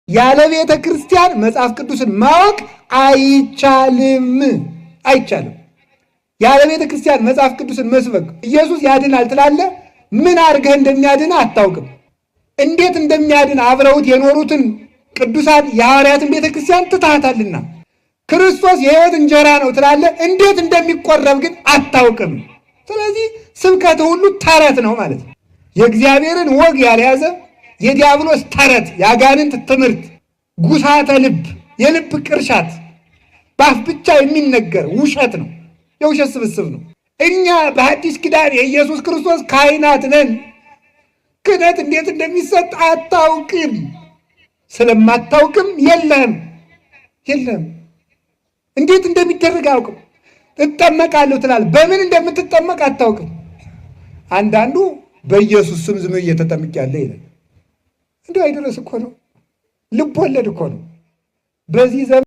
ያለ ቤተ ክርስቲያን መጽሐፍ ቅዱስን ማወቅ አይቻልም። ያለ ቤተ ክርስቲያን መጽሐፍ ቅዱስን መስበክ ኢየሱስ ያድናል ትላለህ። ምን አድርገህ እንደሚያድን አታውቅም። እንዴት እንደሚያድን አብረውት የኖሩትን ቅዱሳን የሐዋርያትን ቤተ ክርስቲያን ትታታልና። ክርስቶስ የሕይወት እንጀራ ነው ትላለህ። እንዴት እንደሚቆረብ ግን አታውቅም። ስለዚህ ስብከት ሁሉ ተረት ነው ማለት ነው። የእግዚአብሔርን ወግ ያልያዘ የዲያብሎስ ተረት፣ የአጋንንት ትምህርት፣ ጉሳተ ልብ፣ የልብ ቅርሻት፣ በአፍ ብቻ የሚነገር ውሸት ነው። የውሸት ስብስብ ነው። እኛ በአዲስ ኪዳን የኢየሱስ ክርስቶስ ካህናት ነን። ክህነት እንዴት እንደሚሰጥ አታውቅም። ስለማታውቅም የለም። እንዴት እንደሚደረግ አያውቅም። እጠመቃለሁ ትላለህ። በምን እንደምትጠመቅ አታውቅም። አንዳንዱ በኢየሱስ ስም ዝም እየተጠምቄያለሁ ይላል። እንዲሁ አይደረስ እኮ ነው። ልብ ወለድ እኮ ነው። በዚህ ዘመን